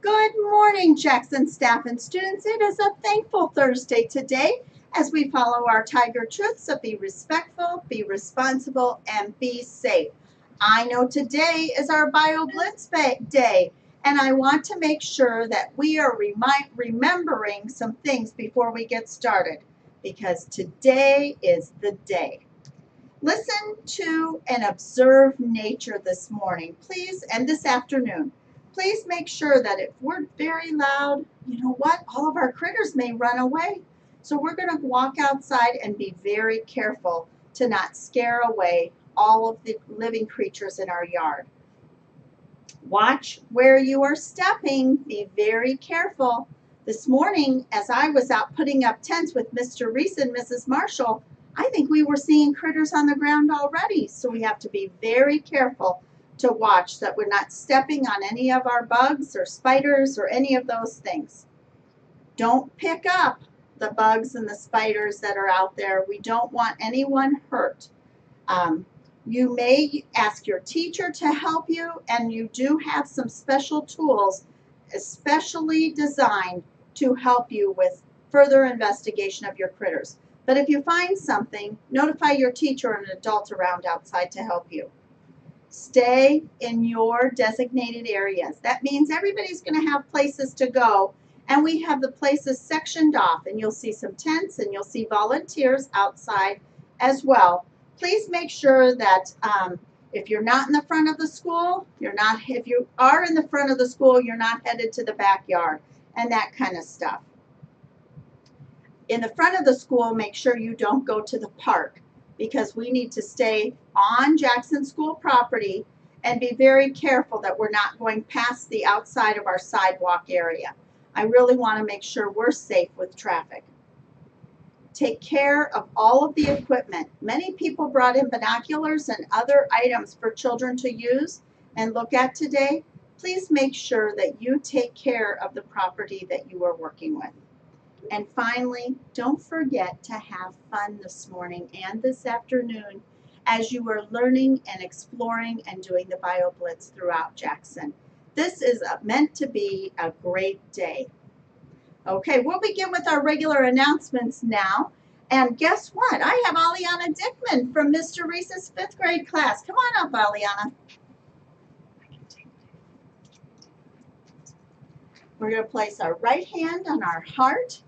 Good morning, Jackson staff and students. It is a thankful Thursday today as we follow our Tiger truths of be respectful, be responsible, and be safe. I know today is our Bio Blitz Day, and I want to make sure that we are remembering some things before we get started because today is the day. Listen to and observe nature this morning, please, and this afternoon. Please make sure that if we're very loud, you know what? All of our critters may run away. So we're going to walk outside and be very careful to not scare away all of the living creatures in our yard. Watch where you are stepping. Be very careful. This morning, as I was out putting up tents with Mr. Reese and Mrs. Marshall, I think we were seeing critters on the ground already. So we have to be very careful to watch that we're not stepping on any of our bugs or spiders or any of those things. Don't pick up the bugs and the spiders that are out there. We don't want anyone hurt. You may ask your teacher to help you, and you do have some special tools especially designed to help you with further investigation of your critters. But if you find something, notify your teacher or an adult around outside to help you. Stay in your designated areas. That means everybody's going to have places to go, and we have the places sectioned off, and you'll see some tents and you'll see volunteers outside as well. Please make sure that if you're not in the front of the school, if you are in the front of the school, you're not headed to the backyard and that kind of stuff. In the front of the school, make sure you don't go to the park because we need to stay on Jackson School property and be very careful that we're not going past the outside of our sidewalk area. I really want to make sure we're safe with traffic. Take care of all of the equipment. Many people brought in binoculars and other items for children to use and look at today. Please make sure that you take care of the property that you are working with. And finally, don't forget to have fun this morning and this afternoon as you are learning and exploring and doing the Bio Blitz throughout Jackson. This is meant to be a great day. Okay, we'll begin with our regular announcements now. And guess what? I have Aliana Dickman from Mr. Reese's 5th grade class. Come on up, Aliana. We're going to place our right hand on our heart.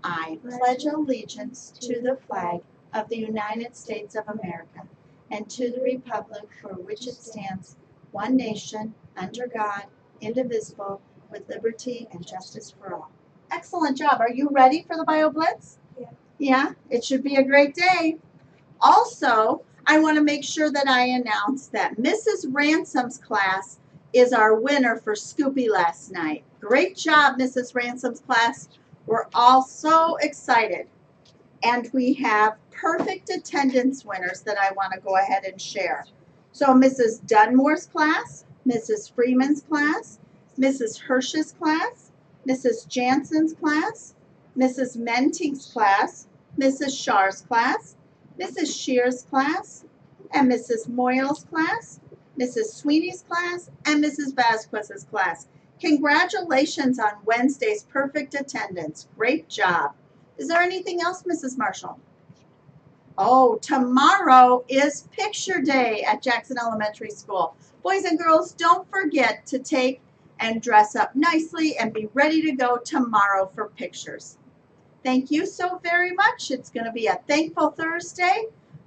I pledge allegiance to the flag of the United States of America and to the republic for which it stands, one nation, under God, indivisible, with liberty and justice for all. Excellent job. Are you ready for the Bio Blitz? Yeah. Yeah, it should be a great day. Also, I want to make sure that I announce that Mrs. Ransom's class is our winner for Scoopy last night. Great job, Mrs. Ransom's class. We're all so excited. And we have perfect attendance winners that I want to go ahead and share. So Mrs. Dunmore's class, Mrs. Freeman's class, Mrs. Hirsch's class, Mrs. Jansen's class, Mrs. Menting's class, Mrs. Shar's class, Mrs. Shear's class, and Mrs. Moyle's class, Mrs. Sweeney's class, and Mrs. Vasquez's class. Congratulations on Wednesday's perfect attendance. Great job. Is there anything else, Mrs. Marshall? Oh, tomorrow is picture day at Jackson Elementary School. Boys and girls, don't forget to take and dress up nicely and be ready to go tomorrow for pictures. Thank you so very much. It's going to be a thankful Thursday.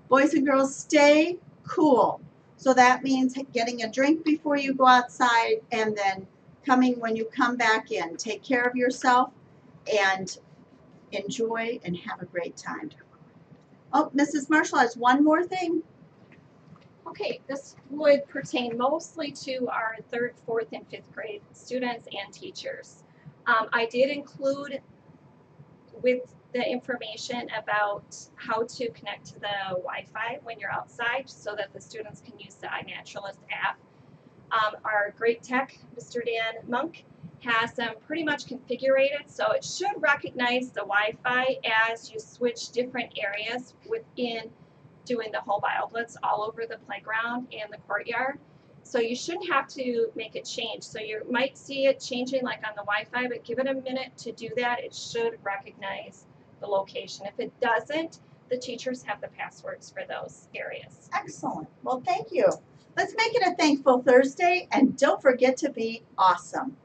Boys and girls, stay cool. So that means getting a drink before you go outside and then coming when you come back in. Take care of yourself and enjoy and have a great time. Oh, Mrs. Marshall has one more thing. Okay, this would pertain mostly to our 3rd, 4th, and 5th grade students and teachers. I did include with the information about how to connect to the Wi-Fi when you're outside so that the students can use the iNaturalist app. Our great tech, Mr. Dan Monk, has them pretty much configured, so it should recognize the Wi-Fi as you switch different areas within doing the whole Bio Blitz all over the playground and the courtyard. So you shouldn't have to make it change. So you might see it changing like on the Wi-Fi, but give it a minute to do that. It should recognize the location. If it doesn't, the teachers have the passwords for those areas. Excellent. Well, thank you. Let's make it a Thankful Thursday, and don't forget to be awesome.